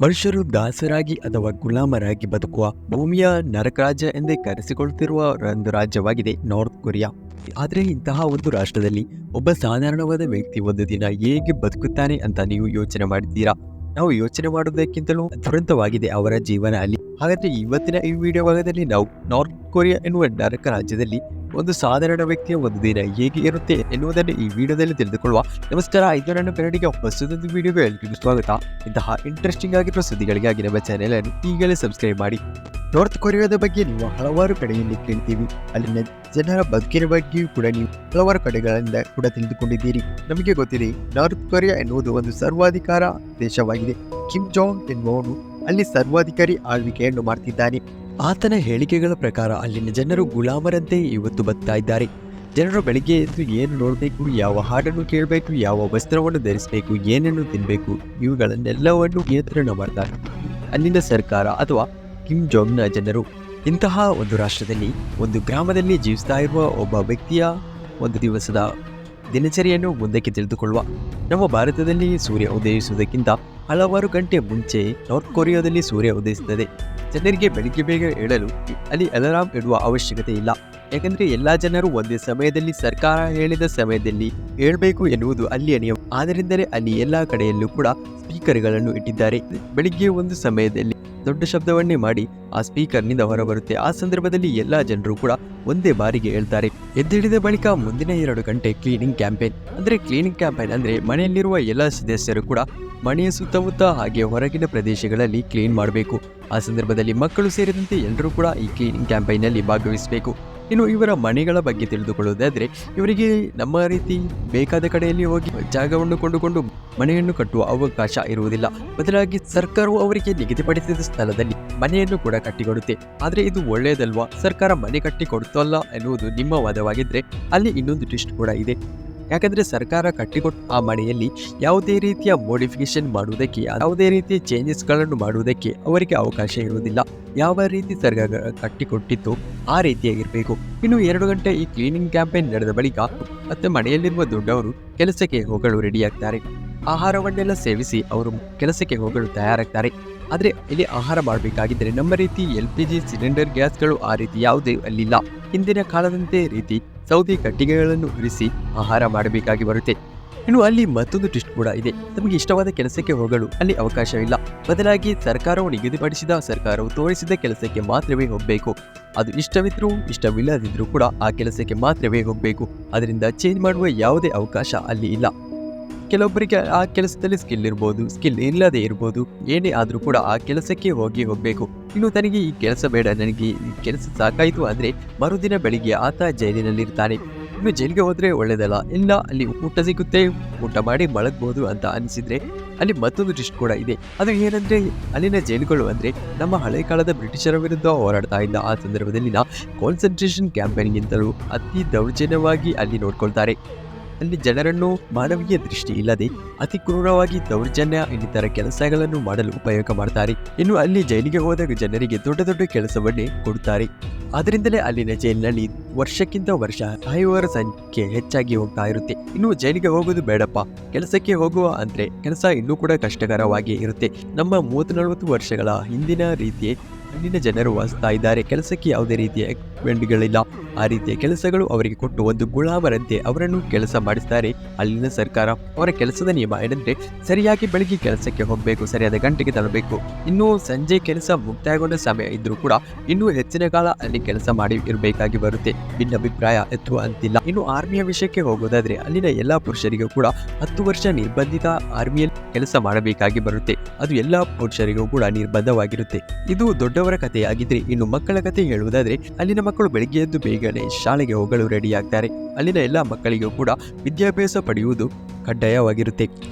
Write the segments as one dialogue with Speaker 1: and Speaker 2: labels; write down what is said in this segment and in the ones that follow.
Speaker 1: ಮನುಷ್ಯರು ದಾಸರಾಗಿ ಅಥವಾ ಗುಲಾಮರಾಗಿ ಬದುಕುವ ಭೂಮಿಯ ನರಕರಾಜ್ಯ ಎಂದೇ ಕರೆಸಿಕೊಳ್ಳುತ್ತಿರುವ ಒಂದು ರಾಜ್ಯವಾಗಿದೆ ನಾರ್ತ್ ಕೊರಿಯಾ. ಆದರೆ ಇಂತಹ ಒಂದು ರಾಷ್ಟ್ರದಲ್ಲಿ ಒಬ್ಬ ಸಾಧಾರಣವಾದ ವ್ಯಕ್ತಿ ಒಂದು ದಿನ ಹೇಗೆ ಬದುಕುತ್ತಾನೆ ಅಂತ ನೀವು ಯೋಚನೆ ಮಾಡಿದ್ದೀರಾ? ನಾವು ಯೋಚನೆ ಮಾಡುವುದಕ್ಕಿಂತಲೂ ದುರಂತವಾಗಿದೆ ಅವರ ಜೀವನ ಅಲ್ಲಿ. ಹಾಗಾದ್ರೆ ಇವತ್ತಿನ ಈ ವಿಡಿಯೋ ಭಾಗದಲ್ಲಿ ನಾವು ನಾರ್ತ್ ಕೊರಿಯಾ ಎನ್ನುವ ನರಕ ರಾಜ್ಯದಲ್ಲಿ ಒಂದು ಸಾಧಾರಣ ವ್ಯಕ್ತಿಯ ಒಂದು ದಿನ ಹೇಗೆ ಇರುತ್ತೆ ಎನ್ನುವುದನ್ನು ಈ ವಿಡಿಯೋದಲ್ಲಿ ತಿಳಿದುಕೊಳ್ಳುವ. ನಮಸ್ಕಾರ, ಇದು ನನ್ನ ಕನ್ನಡಿಗೆ ಹೊಸದೊಂದು ವಿಡಿಯೋಗೆ ಎಲ್ರಿಗೂ ಸ್ವಾಗತ. ಇಂತಹ ಇಂಟ್ರೆಸ್ಟಿಂಗ್ ಆಗಿರುವ ಸುದ್ದಿಗಳಿಗಾಗಿ ನಮ್ಮ ಚಾನೆಲ್ ಅನ್ನು ಈಗಲೇ ಸಬ್ಸ್ಕ್ರೈಬ್ ಮಾಡಿ. ನಾರ್ತ್ ಕೊರಿಯಾದ ಬಗ್ಗೆ ನೀವು ಹಲವಾರು ಕಡೆಯಲ್ಲಿ ಕೇಳ್ತೀವಿ, ಅಲ್ಲಿನ ಜನರ ಬದುಕಿನ ಬಗ್ಗೆಯೂ ಕೂಡ ನೀವು ಹಲವಾರು ಕಡೆಗಳಿಂದ ಕೂಡ ತಿಳಿದುಕೊಂಡಿದ್ದೀರಿ. ನಮಗೆ ಗೊತ್ತಿದೆ, ನಾರ್ತ್ ಕೊರಿಯಾ ಎನ್ನುವುದು ಒಂದು ಸರ್ವಾಧಿಕಾರ ದೇಶವಾಗಿದೆ. ಕಿಮ್ ಜಾಂಗ್ ಎನ್ನುವನು ಅಲ್ಲಿ ಸರ್ವಾಧಿಕಾರಿ ಆಳ್ವಿಕೆಯನ್ನು ಮಾಡ್ತಿದ್ದಾನೆ. ಆತನ ಹೇಳಿಕೆಗಳ ಪ್ರಕಾರ ಅಲ್ಲಿನ ಜನರು ಗುಲಾಮರಂತೆ ಇವತ್ತು ಬದುಕ್ತಾ ಇದ್ದಾರೆ. ಜನರು ಬೆಳಿಗ್ಗೆ ಎದ್ದು ಏನು ನೋಡಬೇಕು, ಯಾವ ಹಾಡನ್ನು ಕೇಳಬೇಕು, ಯಾವ ವಸ್ತ್ರವನ್ನು ಧರಿಸಬೇಕು, ಏನನ್ನು ತಿನ್ನಬೇಕು, ಇವುಗಳನ್ನೆಲ್ಲವನ್ನು ನಿಯಂತ್ರಣ ಮಾಡ್ತಾರೆ ಅಲ್ಲಿನ ಸರ್ಕಾರ ಅಥವಾ ಕಿಮ್ ಜಾಂಗ್ನ ಜನರು. ಇಂತಹ ಒಂದು ರಾಷ್ಟ್ರದಲ್ಲಿ ಒಂದು ಗ್ರಾಮದಲ್ಲಿ ಜೀವಿಸ್ತಾ ಇರುವ ಒಬ್ಬ ವ್ಯಕ್ತಿಯ ಒಂದು ದಿವಸದ ದಿನಚರಿಯನ್ನು ಮುಂದಕ್ಕೆ ತಿಳಿದುಕೊಳ್ಳುವ. ನಮ್ಮ ಭಾರತದಲ್ಲಿ ಸೂರ್ಯ ಉದಯಿಸುವುದಕ್ಕಿಂತ ಹಲವಾರು ಗಂಟೆ ಮುಂಚೆ ನಾರ್ತ್ ಕೊರಿಯಾದಲ್ಲಿ ಸೂರ್ಯ ಉದಯಿಸುತ್ತದೆ. ಜನರಿಗೆ ಬೆಳಿಗ್ಗೆ ಬೇಗ ಏಳಲು ಅಲ್ಲಿ ಅಲಾರಾಂ ಇಡುವ ಅವಶ್ಯಕತೆ ಇಲ್ಲ, ಯಾಕಂದ್ರೆ ಎಲ್ಲಾ ಜನರು ಒಂದೇ ಸಮಯದಲ್ಲಿ ಸರ್ಕಾರ ಹೇಳಿದ ಸಮಯದಲ್ಲಿ ಏಳಬೇಕು ಎನ್ನುವುದು ಅಲ್ಲಿಯ ನಿಯಮ. ಆದ್ದರಿಂದಲೇ ಅಲ್ಲಿ ಎಲ್ಲಾ ಕಡೆಯಲ್ಲೂ ಕೂಡ ಸ್ಪೀಕರ್ಗಳನ್ನು ಇಟ್ಟಿದ್ದಾರೆ. ಬೆಳಿಗ್ಗೆ ಒಂದು ಸಮಯದಲ್ಲಿ ದೊಡ್ಡ ಶಬ್ದವನ್ನೇ ಮಾಡಿ ಆ ಸ್ಪೀಕರ್ನಿಂದ ಹೊರಬರುತ್ತೆ. ಆ ಸಂದರ್ಭದಲ್ಲಿ ಎಲ್ಲಾ ಜನರು ಕೂಡ ಒಂದೇ ಬಾರಿಗೆ ಹೇಳ್ತಾರೆ. ಎದ್ದೇಳಿದ ಬಳಿಕ ಮುಂದಿನ 2 ಗಂಟೆ ಕ್ಲೀನಿಂಗ್ ಕ್ಯಾಂಪೇನ್. ಕ್ಲೀನಿಂಗ್ ಕ್ಯಾಂಪೇನ್ ಅಂದ್ರೆ ಮನೆಯಲ್ಲಿರುವ ಎಲ್ಲ ಸದಸ್ಯರು ಕೂಡ ಮನೆಯ ಸುತ್ತಮುತ್ತ ಹಾಗೆ ಹೊರಗಿನ ಪ್ರದೇಶಗಳಲ್ಲಿ ಕ್ಲೀನ್ ಮಾಡಬೇಕು. ಆ ಸಂದರ್ಭದಲ್ಲಿ ಮಕ್ಕಳು ಸೇರಿದಂತೆ ಎಲ್ಲರೂ ಕೂಡ ಈ ಕ್ಲೀನಿಂಗ್ ಕ್ಯಾಂಪೇನ್ನಲ್ಲಿ ಭಾಗವಹಿಸಬೇಕು. ಇನ್ನು ಇವರ ಮನೆಗಳ ಬಗ್ಗೆ ತಿಳಿದುಕೊಳ್ಳುವುದಾದ್ರೆ, ಇವರಿಗೆ ನಮ್ಮ ರೀತಿ ಬೇಕಾದ ಕಡೆಯಲ್ಲಿ ಹೋಗಿ ಜಾಗವನ್ನು ಕೊಂಡುಕೊಂಡು ಮನೆಯನ್ನು ಕಟ್ಟುವ ಅವಕಾಶ ಇರುವುದಿಲ್ಲ. ಬದಲಾಗಿ ಸರ್ಕಾರವು ಅವರಿಗೆ ನಿಗದಿಪಡಿಸಿದ ಸ್ಥಳದಲ್ಲಿ ಮನೆಯನ್ನು ಕೂಡ ಕಟ್ಟಿಕೊಡುತ್ತೆ. ಆದ್ರೆ ಇದು ಒಳ್ಳೆಯದಲ್ವಾ? ಸರ್ಕಾರ ಮನೆ ಕಟ್ಟಿ ಕೊಡುತ್ತಲ್ಲ ಎನ್ನುವುದು ನಿಮ್ಮ ವಾದವಾಗಿದ್ರೆ, ಅಲ್ಲಿ ಇನ್ನೊಂದು ಟ್ವಿಸ್ಟ್ ಕೂಡ ಇದೆ. ಯಾಕಂದ್ರೆ ಸರ್ಕಾರ ಕಟ್ಟಿಕೊಟ್ಟ ಆ ಮನೆಯಲ್ಲಿ ಯಾವುದೇ ರೀತಿಯ ಮೋಡಿಫಿಕೇಶನ್ ಮಾಡುವುದಕ್ಕೆ, ಯಾವುದೇ ರೀತಿಯ ಚೇಂಜಸ್ಗಳನ್ನು ಮಾಡುವುದಕ್ಕೆ ಅವರಿಗೆ ಅವಕಾಶ ಇರುವುದಿಲ್ಲ. ಯಾವ ರೀತಿ ಸರ್ಕಾರ ಕಟ್ಟಿಕೊಟ್ಟಿತ್ತು ಆ ರೀತಿಯಾಗಿರಬೇಕು. ಇನ್ನು 2 ಗಂಟೆ ಈ ಕ್ಲೀನಿಂಗ್ ಕ್ಯಾಂಪೇನ್ ನಡೆದ ಬಳಿಕ ಮತ್ತೆ ಮನೆಯಲ್ಲಿರುವ ದೊಡ್ಡವರು ಕೆಲಸಕ್ಕೆ ಹೋಗಲು ರೆಡಿಯಾಗ್ತಾರೆ. ಆಹಾರವನ್ನೆಲ್ಲ ಸೇವಿಸಿ ಅವರು ಕೆಲಸಕ್ಕೆ ಹೋಗಲು ತಯಾರಾಗ್ತಾರೆ. ಆದ್ರೆ ಇಲ್ಲಿ ಆಹಾರ ಮಾಡಬೇಕಾಗಿದ್ದರೆ ನಮ್ಮ ರೀತಿ LPG ಸಿಲಿಂಡರ್ ಗ್ಯಾಸ್ಗಳು ಆ ರೀತಿ ಯಾವುದೇ ಅಲ್ಲಿಲ್ಲ. ಹಿಂದಿನ ಕಾಲದಂತೆ ರೀತಿ ಸೌದೆ ಕಟ್ಟಿಗೆಗಳನ್ನು ಉರಿಸಿ ಆಹಾರ ಮಾಡಬೇಕಾಗಿ ಬರುತ್ತೆ. ಇನ್ನು ಅಲ್ಲಿ ಮತ್ತೊಂದು ಟ್ವಿಸ್ಟ್ ಕೂಡ ಇದೆ. ನಮಗೆ ಇಷ್ಟವಾದ ಕೆಲಸಕ್ಕೆ ಹೋಗಲು ಅಲ್ಲಿ ಅವಕಾಶವಿಲ್ಲ. ಬದಲಾಗಿ ಸರ್ಕಾರವು ನಿಗದಿಪಡಿಸಿದ, ಸರ್ಕಾರವು ತೋರಿಸಿದ ಕೆಲಸಕ್ಕೆ ಮಾತ್ರವೇ ಹೋಗಬೇಕು. ಅದು ಇಷ್ಟವಿದ್ರೂ ಇಷ್ಟವಿಲ್ಲದಿದ್ರೂ ಕೂಡ ಆ ಕೆಲಸಕ್ಕೆ ಮಾತ್ರವೇ ಹೋಗಬೇಕು. ಅದರಿಂದ ಚೇಂಜ್ ಮಾಡುವ ಯಾವುದೇ ಅವಕಾಶ ಅಲ್ಲಿ ಇಲ್ಲ. ಕೆಲವೊಬ್ಬರಿಗೆ ಆ ಕೆಲಸದಲ್ಲಿ ಸ್ಕಿಲ್ ಇರ್ಬೋದು, ಸ್ಕಿಲ್ ಇಲ್ಲದೆ ಇರ್ಬೋದು, ಏನೇ ಆದ್ರೂ ಕೂಡ ಆ ಕೆಲಸಕ್ಕೆ ಹೋಗಬೇಕು. ಇನ್ನು ತನಗೆ ಈ ಕೆಲಸ ಬೇಡ, ನನಗೆ ಈ ಕೆಲಸ ಸಾಕಾಯಿತು ಅಂದ್ರೆ ಮರುದಿನ ಬೆಳಿಗ್ಗೆ ಆತ ಜೈಲಿನಲ್ಲಿರ್ತಾನೆ. ಇನ್ನು ಜೈಲಿಗೆ ಹೋದ್ರೆ ಒಳ್ಳೇದಲ್ಲ, ಇಲ್ಲ ಅಲ್ಲಿ ಊಟ ಸಿಗುತ್ತೆ, ಊಟ ಮಾಡಿ ಮಲಗಬಹುದು ಅಂತ ಅನಿಸಿದ್ರೆ ಅಲ್ಲಿ ಮತ್ತೊಂದು ಟ್ವಿಸ್ಟ್ ಕೂಡ ಇದೆ. ಅದು ಏನಂದ್ರೆ, ಅಲ್ಲಿನ ಜೈಲುಗಳು ಅಂದ್ರೆ ನಮ್ಮ ಹಳೆ ಕಾಲದ ಬ್ರಿಟಿಷರ ವಿರುದ್ಧ ಹೋರಾಡ್ತಾ ಇದ್ದ ಆ ಸಂದರ್ಭದಲ್ಲಿನ ಕಾನ್ಸಂಟ್ರೇಷನ್ ಕ್ಯಾಂಪೇನ್ಗಿಂತಲೂ ಅತಿ ದೌರ್ಜನ್ಯವಾಗಿ ಅಲ್ಲಿ ನೋಡ್ಕೊಳ್ತಾರೆ. ಅಲ್ಲಿ ಜನರನ್ನು ಮಾನವೀಯ ದೃಷ್ಟಿ ಇಲ್ಲದೆ ಅತಿ ಕ್ರೂರವಾಗಿ ದೌರ್ಜನ್ಯ ಇನ್ನಿತರ ಕೆಲಸಗಳನ್ನು ಮಾಡಲು ಉಪಯೋಗ ಮಾಡ್ತಾರೆ. ಇನ್ನು ಅಲ್ಲಿ ಜೈಲಿಗೆ ಹೋದಾಗ ಜನರಿಗೆ ದೊಡ್ಡ ದೊಡ್ಡ ಕೆಲಸವನ್ನೇ ಕೊಡುತ್ತಾರೆ. ಆದ್ದರಿಂದಲೇ ಅಲ್ಲಿನ ಜೈಲಿನಲ್ಲಿ ವರ್ಷಕ್ಕಿಂತ ವರ್ಷ ಸಾಯುವವರ ಸಂಖ್ಯೆ ಹೆಚ್ಚಾಗಿ ಹೋಗ್ತಾ ಇರುತ್ತೆ. ಇನ್ನು ಜೈಲಿಗೆ ಹೋಗೋದು ಬೇಡಪ್ಪ, ಕೆಲಸಕ್ಕೆ ಹೋಗುವ ಅಂದ್ರೆ ಕೆಲಸ ಇನ್ನೂ ಕೂಡ ಕಷ್ಟಕರವಾಗಿ ಇರುತ್ತೆ. ನಮ್ಮ 30-40 ವರ್ಷಗಳ ಹಿಂದಿನ ರೀತಿಯೇ ಅಲ್ಲಿನ ಜನರು ವಾಸಿಸ್ತಾ ಇದ್ದಾರೆ. ಕೆಲಸಕ್ಕೆ ಯಾವುದೇ ರೀತಿಯ ಎಕ್ವಿಪ್ಮೆಂಟ್ಗಳಿಲ್ಲ. ಆ ರೀತಿಯ ಕೆಲಸಗಳು ಅವರಿಗೆ ಕೊಟ್ಟು ಒಂದು ಗುಲಾಮರಂತೆ ಅವರನ್ನು ಕೆಲಸ ಮಾಡಿಸ್ತಾರೆ ಅಲ್ಲಿನ ಸರ್ಕಾರ. ಅವರ ಕೆಲಸದ ನಿಯಮ ಏನಂದ್ರೆ, ಸರಿಯಾಗಿ ಬೆಳಿಗ್ಗೆ ಕೆಲಸಕ್ಕೆ ಹೋಗಬೇಕು, ಸರಿಯಾದ ಗಂಟೆಗೆ ತರಬೇಕು. ಇನ್ನು ಸಂಜೆ ಕೆಲಸ ಮುಕ್ತಾಯಗೊಂಡ ಸಮಯ ಇದ್ರೂ ಕೂಡ ಇನ್ನೂ ಹೆಚ್ಚಿನ ಕಾಲ ಅಲ್ಲಿ ಕೆಲಸ ಮಾಡಿ ಇರಬೇಕಾಗಿ ಬರುತ್ತೆ. ಭಿನ್ನಾಭಿಪ್ರಾಯ ಎತ್ತುವ ಅಂತಿಲ್ಲ. ಇನ್ನು ಆರ್ಮಿಯ ವಿಷಯಕ್ಕೆ ಹೋಗೋದಾದ್ರೆ, ಅಲ್ಲಿನ ಎಲ್ಲಾ ಪುರುಷರಿಗೂ ಕೂಡ 10 ವರ್ಷ ನಿರ್ಬಂಧಿತ ಆರ್ಮಿಯಲ್ಲಿ ಕೆಲಸ ಮಾಡಬೇಕಾಗಿ ಬರುತ್ತೆ. ಅದು ಎಲ್ಲಾ ಪುರುಷರಿಗೂ ಕೂಡ ನಿರ್ಬಂಧವಾಗಿರುತ್ತೆ. ಇದು ದೊಡ್ಡವರ ಕಥೆಯಾಗಿದ್ರೆ, ಇನ್ನು ಮಕ್ಕಳ ಕಥೆ ಹೇಳುವುದಾದ್ರೆ, ಅಲ್ಲಿನ ಮಕ್ಕಳು ಬೆಳಿಗ್ಗೆ ಎದ್ದು ಬೇಗನೆ ಶಾಲೆಗೆ ಹೋಗಲು ರೆಡಿಯಾಗ್ತಾರೆ. ಅಲ್ಲಿನ ಎಲ್ಲ ಮಕ್ಕಳಿಗೂ ಕೂಡ ವಿದ್ಯಾಭ್ಯಾಸ ಪಡೆಯುವುದು ಕಡ್ಡಾಯವಾಗಿರುತ್ತೆ.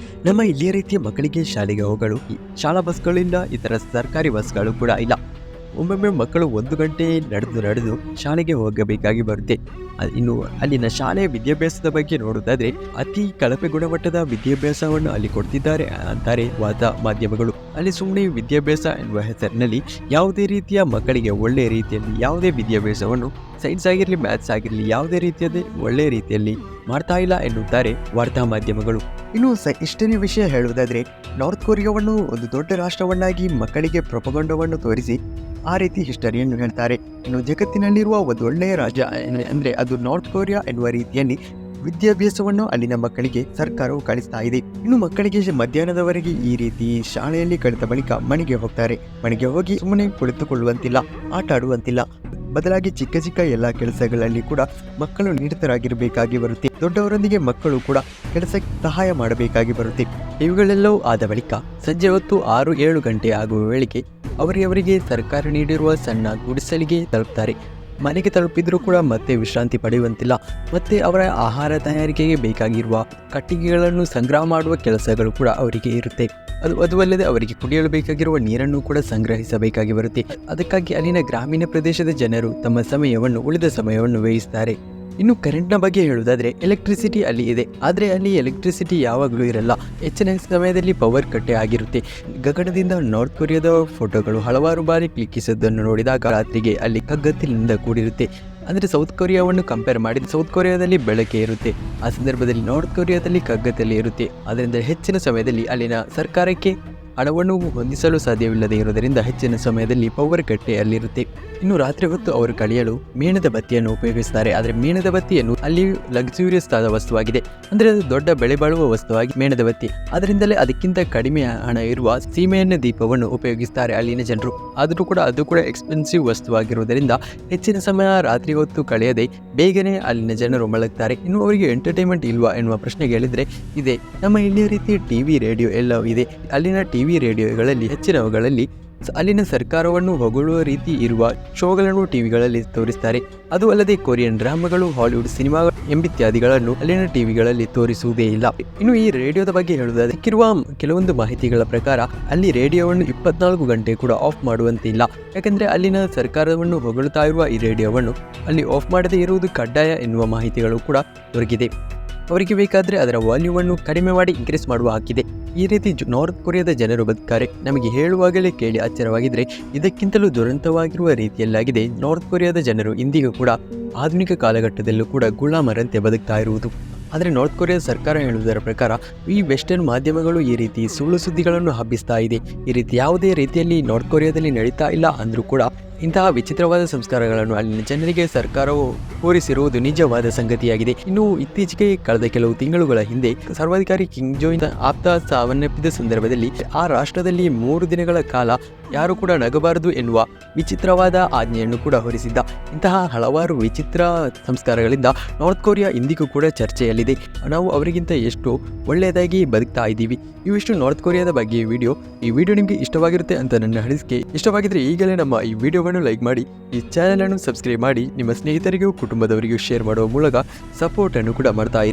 Speaker 1: ನಮ್ಮ ಇಲ್ಲಿಯ ರೀತಿಯ ಮಕ್ಕಳಿಗೆ ಶಾಲೆಗೆ ಹೋಗಲು ಶಾಲಾ ಬಸ್ಗಳಿಂದ ಇತರ ಸರ್ಕಾರಿ ಬಸ್ಗಳು ಕೂಡ ಇಲ್ಲ. ಒಮ್ಮೊಮ್ಮೆ ಮಕ್ಕಳು 1 ಗಂಟೆ ನಡೆದು ಶಾಲೆಗೆ ಹೋಗಬೇಕಾಗಿ ಬರುತ್ತೆ. ಇನ್ನು ಅಲ್ಲಿನ ಶಾಲೆಯ ವಿದ್ಯಾಭ್ಯಾಸದ ಬಗ್ಗೆ ನೋಡುವುದಾದ್ರೆ, ಅತಿ ಕಳಪೆ ಗುಣಮಟ್ಟದ ವಿದ್ಯಾಭ್ಯಾಸವನ್ನು ಅಲ್ಲಿ ಕೊಡ್ತಿದ್ದಾರೆ ಅಂತಾರೆ ವಾರ್ತಾ ಮಾಧ್ಯಮಗಳು. ಅಲ್ಲಿ ಸುಮ್ಮನೆ ವಿದ್ಯಾಭ್ಯಾಸ ಎನ್ನುವ ಹೆಸರಿನಲ್ಲಿ ಯಾವುದೇ ರೀತಿಯ ಮಕ್ಕಳಿಗೆ ಒಳ್ಳೆಯ ರೀತಿಯಲ್ಲಿ ಯಾವುದೇ ವಿದ್ಯಾಭ್ಯಾಸವನ್ನು ಸೈನ್ಸ್ ಆಗಿರಲಿ ಮ್ಯಾಥ್ಸ್ ಆಗಿರಲಿ ಯಾವುದೇ ರೀತಿಯದೇ ಒಳ್ಳೆಯ ರೀತಿಯಲ್ಲಿ ಮಾಡ್ತಾ ಇಲ್ಲ ಎನ್ನುತ್ತಾರೆ ವಾರ್ತಾ ಮಾಧ್ಯಮಗಳು. ಇನ್ನು ಇಷ್ಟನೇ ವಿಷಯ ಹೇಳುವುದಾದರೆ, ನಾರ್ತ್ ಕೊರಿಯಾವನ್ನು ಒಂದು ದೊಡ್ಡ ರಾಷ್ಟ್ರವನ್ನಾಗಿ ಮಕ್ಕಳಿಗೆ ಪ್ರೊಪಗಂಡವನ್ನು ತೋರಿಸಿ ಆ ರೀತಿ ಹಿಸ್ಟರಿಯನ್ನು ಹೇಳ್ತಾರೆ. ಇನ್ನು ಜಗತ್ತಿನಲ್ಲಿರುವ ಒಂದು ಒಳ್ಳೆಯ ರಾಜ್ಯ ಅಂದರೆ ಅದು ನಾರ್ತ್ ಕೊರಿಯಾ ಎನ್ನುವ ರೀತಿಯಲ್ಲಿ ವಿದ್ಯಾಭ್ಯಾಸವನ್ನು ಅಲ್ಲಿನ ಮಕ್ಕಳಿಗೆ ಸರ್ಕಾರವು ಕಳಿಸ್ತಾ ಇದೆ. ಇನ್ನು ಮಕ್ಕಳಿಗೆ ಮಧ್ಯಾಹ್ನದವರೆಗೆ ಈ ರೀತಿ ಶಾಲೆಯಲ್ಲಿ ಕಳೆದ ಬಳಿಕ ಮನೆಗೆ ಹೋಗ್ತಾರೆ. ಮನೆಗೆ ಹೋಗಿ ಸುಮ್ಮನೆ ಕುಳಿತುಕೊಳ್ಳುವಂತಿಲ್ಲ, ಆಟ ಆಡುವಂತಿಲ್ಲ, ಬದಲಾಗಿ ಚಿಕ್ಕ ಚಿಕ್ಕ ಎಲ್ಲ ಕೆಲಸಗಳಲ್ಲಿ ಕೂಡ ಮಕ್ಕಳು ನಿರತರಾಗಿರಬೇಕಾಗಿ ಬರುತ್ತೆ. ದೊಡ್ಡವರೊಂದಿಗೆ ಮಕ್ಕಳು ಕೂಡ ಕೆಲಸಕ್ಕೆ ಸಹಾಯ ಮಾಡಬೇಕಾಗಿ ಬರುತ್ತೆ. ಇವುಗಳೆಲ್ಲವೂ ಆದ ಬಳಿಕ ಸಂಜೆ ಹೊತ್ತು 6-7 ಗಂಟೆ ಆಗುವ ವೇಳೆಗೆ ಅವರಿಗೆ ಸರ್ಕಾರ ನೀಡಿರುವ ಸಣ್ಣ ಗುಡಿಸಲಿಗೆ ತಲುಪ್ತಾರೆ. ಮನೆಗೆ ತಲುಪಿದ್ರೂ ಕೂಡ ಮತ್ತೆ ವಿಶ್ರಾಂತಿ ಪಡೆಯುವಂತಿಲ್ಲ, ಮತ್ತೆ ಅವರ ಆಹಾರ ತಯಾರಿಕೆಗೆ ಬೇಕಾಗಿರುವ ಕಟ್ಟಿಗೆಗಳನ್ನು ಸಂಗ್ರಹ ಮಾಡುವ ಕೆಲಸಗಳು ಕೂಡ ಅವರಿಗೆ ಇರುತ್ತೆ. ಅದು ಅಲ್ಲದೆ ಅವರಿಗೆ ಕುಡಿಯಲು ಬೇಕಾಗಿರುವ ನೀರನ್ನು ಕೂಡ ಸಂಗ್ರಹಿಸಬೇಕಾಗಿ ಬರುತ್ತೆ. ಅದಕ್ಕಾಗಿ ಅಲ್ಲಿನ ಗ್ರಾಮೀಣ ಪ್ರದೇಶದ ಜನರು ತಮ್ಮ ಉಳಿದ ಸಮಯವನ್ನು ವ್ಯಯಿಸ್ತಾರೆ. ಇನ್ನು ಕರೆಂಟ್ನ ಬಗ್ಗೆ ಹೇಳುವುದಾದರೆ, ಎಲೆಕ್ಟ್ರಿಸಿಟಿ ಅಲ್ಲಿ ಇದೆ, ಆದರೆ ಅಲ್ಲಿ ಎಲೆಕ್ಟ್ರಿಸಿಟಿ ಯಾವಾಗಲೂ ಇರಲ್ಲ. ಹೆಚ್ಚಿನ ಸಮಯದಲ್ಲಿ ಪವರ್ ಕಟ್ಟೆ ಆಗಿರುತ್ತೆ. ಗಗನದಿಂದ ನಾರ್ತ್ ಕೊರಿಯಾದ ಫೋಟೋಗಳು ಹಲವಾರು ಬಾರಿ ಕ್ಲಿಕ್ಕಿಸೋದನ್ನು ನೋಡಿದಾಗ ರಾತ್ರಿಗೆ ಅಲ್ಲಿ ಕಗ್ಗತ್ತಲಿನಿಂದ ಕೂಡಿರುತ್ತೆ. ಅಂದರೆ ಸೌತ್ ಕೊರಿಯಾವನ್ನು ಕಂಪೇರ್ ಮಾಡಿ ಸೌತ್ ಕೊರಿಯಾದಲ್ಲಿ ಬೆಳಕೆ ಇರುತ್ತೆ, ಆ ಸಂದರ್ಭದಲ್ಲಿ ನಾರ್ತ್ ಕೊರಿಯಾದಲ್ಲಿ ಕಗ್ಗತ್ತಲೆ ಇರುತ್ತೆ. ಅದರಿಂದ ಹೆಚ್ಚಿನ ಸಮಯದಲ್ಲಿ ಅಲ್ಲಿನ ಸರ್ಕಾರಕ್ಕೆ ಹಣವನ್ನು ಹೊಂದಿಸಲು ಸಾಧ್ಯವಿಲ್ಲದೆ ಇರುವುದರಿಂದ ಹೆಚ್ಚಿನ ಸಮಯದಲ್ಲಿ ಪವರ್ ಕಟ್ಟೆ ಅಲ್ಲಿರುತ್ತೆ. ಇನ್ನು ರಾತ್ರಿ ಹೊತ್ತು ಅವರು ಕಳೆಯಲು ಮೇಣದ ಬತ್ತಿಯನ್ನು ಉಪಯೋಗಿಸ್ತಾರೆ. ಆದರೆ ಮೇಣದ ಬತ್ತಿಯನ್ನು ಅಲ್ಲಿ ಲಕ್ಸುರಿಯಸ್ ಆದ ವಸ್ತುವಾಗಿದೆ, ಅಂದರೆ ಅದು ದೊಡ್ಡ ಬೆಲೆ ಬಾಳುವ ವಸ್ತುವಾಗಿ ಮೇಣದ ಬತ್ತಿ. ಅದರಿಂದಲೇ ಅದಕ್ಕಿಂತ ಕಡಿಮೆ ಹಣ ಇರುವ ಸೀಮೆಎಣ್ಣೆ ದೀಪವನ್ನು ಉಪಯೋಗಿಸ್ತಾರೆ ಅಲ್ಲಿನ ಜನರು. ಆದರೂ ಕೂಡ ಅದು ಕೂಡ ಎಕ್ಸ್ಪೆನ್ಸಿವ್ ವಸ್ತುವಾಗಿರುವುದರಿಂದ ಹೆಚ್ಚಿನ ಸಮಯ ರಾತ್ರಿ ಹೊತ್ತು ಕಳೆಯದೆ ಬೇಗನೆ ಅಲ್ಲಿನ ಜನರು ಮಲಗ್ತಾರೆ. ಇನ್ನು ಅವರಿಗೆ ಎಂಟರ್ಟೈನ್ಮೆಂಟ್ ಇಲ್ವಾ ಎನ್ನುವ ಪ್ರಶ್ನೆಗೆ ಹೇಳಿದರೆ ಇದೆ. ನಮ್ಮ ಇಲ್ಲಿಯ ರೀತಿ ಟಿವಿ ರೇಡಿಯೋ ಎಲ್ಲವೂ ಇದೆ. ಅಲ್ಲಿನ ಟಿವಿ ರೇಡಿಯೋಗಳಲ್ಲಿ ಹೆಚ್ಚಿನವುಗಳಲ್ಲಿ ಅಲ್ಲಿನ ಸರ್ಕಾರವನ್ನು ಹೊಗಳುವ ರೀತಿ ಇರುವ ಶೋಗಳನ್ನು ಟಿವಿಗಳಲ್ಲಿ ತೋರಿಸ್ತಾರೆ. ಅದು ಅಲ್ಲದೆ ಕೊರಿಯನ್ ಡ್ರಾಮಾಗಳು, ಹಾಲಿವುಡ್ ಸಿನಿಮಾಗಳು ಎಂಬಿತ್ಯಾದಿಗಳನ್ನು ಅಲ್ಲಿನ ಟಿವಿಗಳಲ್ಲಿ ತೋರಿಸುವುದೇ ಇಲ್ಲ. ಇನ್ನು ಈ ರೇಡಿಯೋದ ಬಗ್ಗೆ ಹೇಳುವುದಾದರೆ, ಸಿಕ್ಕಿರುವ ಕೆಲವೊಂದು ಮಾಹಿತಿಗಳ ಪ್ರಕಾರ ಅಲ್ಲಿ ರೇಡಿಯೋವನ್ನು 24 ಗಂಟೆ ಕೂಡ ಆಫ್ ಮಾಡುವಂತಿಲ್ಲ. ಯಾಕಂದರೆ ಅಲ್ಲಿನ ಸರ್ಕಾರವನ್ನು ಹೊಗಳುತ್ತಾ ಇರುವ ಈ ರೇಡಿಯೋವನ್ನು ಅಲ್ಲಿ ಆಫ್ ಮಾಡದೇ ಇರುವುದು ಕಡ್ಡಾಯ ಎನ್ನುವ ಮಾಹಿತಿಗಳು ಕೂಡ ದೊರಕಿದೆ. ಅವರಿಗೆ ಬೇಕಾದರೆ ಅದರ ವಾಲ್ಯೂಮನ್ನು ಕಡಿಮೆ ಮಾಡಿ ಇನ್ಕ್ರೀಸ್ ಮಾಡುವ ಹಾಕಿದೆ. ಈ ರೀತಿ ನಾರ್ತ್ ಕೊರಿಯಾದ ಜನರು ಬದುಕಾರೆ. ನಮಗೆ ಹೇಳುವಾಗಲೇ ಕೇಳಿ ಆಶ್ಚರ್ಯವಾಗಿದ್ದರೆ ಇದಕ್ಕಿಂತಲೂ ದುರಂತವಾಗಿರುವ ರೀತಿಯಲ್ಲಾಗಿದೆ ನಾರ್ತ್ ಕೊರಿಯಾದ ಜನರು ಇಂದಿಗೂ ಕೂಡ ಆಧುನಿಕ ಕಾಲಘಟ್ಟದಲ್ಲೂ ಕೂಡ ಗುಲಾಮರಂತೆ ಬದುಕ್ತಾ ಇರುವುದು. ಆದರೆ ನಾರ್ತ್ ಕೊರಿಯಾದ ಸರ್ಕಾರ ಹೇಳುವುದರ ಪ್ರಕಾರ ಈ ವೆಸ್ಟರ್ನ್ ಮಾಧ್ಯಮಗಳು ಈ ರೀತಿ ಸುಳ್ಳು ಸುದ್ದಿಗಳನ್ನು ಹಬ್ಬಿಸ್ತಾ ಇದೆ. ಈ ರೀತಿ ಯಾವುದೇ ರೀತಿಯಲ್ಲಿ ನಾರ್ತ್ ಕೊರಿಯಾದಲ್ಲಿ ನಡೀತಾ ಇಲ್ಲ ಅಂದರೂ ಕೂಡ ಇಂತಹ ವಿಚಿತ್ರವಾದ ಸಂಸ್ಕಾರಗಳನ್ನು ಅಲ್ಲಿನ ಜನರಿಗೆ ಸರ್ಕಾರವು ತೋರಿಸಿರುವುದು ನಿಜವಾದ ಸಂಗತಿಯಾಗಿದೆ. ಇನ್ನು ಇತ್ತೀಚೆಗೆ ಕಳೆದ ಕೆಲವು ತಿಂಗಳುಗಳ ಹಿಂದೆ ಸರ್ವಾಧಿಕಾರಿ ಕಿಮ್ ಜೋಂಗ್ ಆಪ್ತ ಸಾವನ್ನಪ್ಪಿದ ಸಂದರ್ಭದಲ್ಲಿ ಆ ರಾಷ್ಟ್ರದಲ್ಲಿ 3 ದಿನಗಳ ಕಾಲ ಯಾರು ಕೂಡ ನಗಬಾರದು ಎನ್ನುವ ವಿಚಿತ್ರವಾದ ಆಜ್ಞೆಯನ್ನು ಕೂಡ ಹೊರಿಸಿದ್ದ. ಇಂತಹ ಹಲವಾರು ವಿಚಿತ್ರ ಸಂಸ್ಕಾರಗಳಿಂದ ನಾರ್ತ್ ಕೊರಿಯಾ ಇಂದಿಗೂ ಕೂಡ ಚರ್ಚೆಯಲ್ಲಿದೆ. ನಾವು ಅವರಿಗಿಂತ ಎಷ್ಟು ಒಳ್ಳೆಯದಾಗಿ ಬದುಕ್ತಾ ಇದ್ದೀವಿ. ಇವಿಷ್ಟು ನಾರ್ತ್ ಕೊರಿಯಾದ ಬಗ್ಗೆ ಈ ವಿಡಿಯೋ ನಿಮಗೆ ಇಷ್ಟವಾಗಿರುತ್ತೆ ಅಂತ ನನ್ನ ಅನಿಸಿಕೆ. ಇಷ್ಟವಾಗಿದ್ದರೆ ಈಗಲೇ ನಮ್ಮ ಈ ವಿಡಿಯೋವನ್ನು ಲೈಕ್ ಮಾಡಿ, ಈ ಚಾನೆಲ್ ಅನ್ನು ಸಬ್ಸ್ಕ್ರೈಬ್ ಮಾಡಿ, ನಿಮ್ಮ ಸ್ನೇಹಿತರಿಗೂ ಕುಟುಂಬದವರಿಗೂ ಶೇರ್ ಮಾಡುವ ಮೂಲಕ ಸಪೋರ್ಟ್ ಅನ್ನು ಕೂಡ ಮಾಡ್ತಾ ಇರಿ.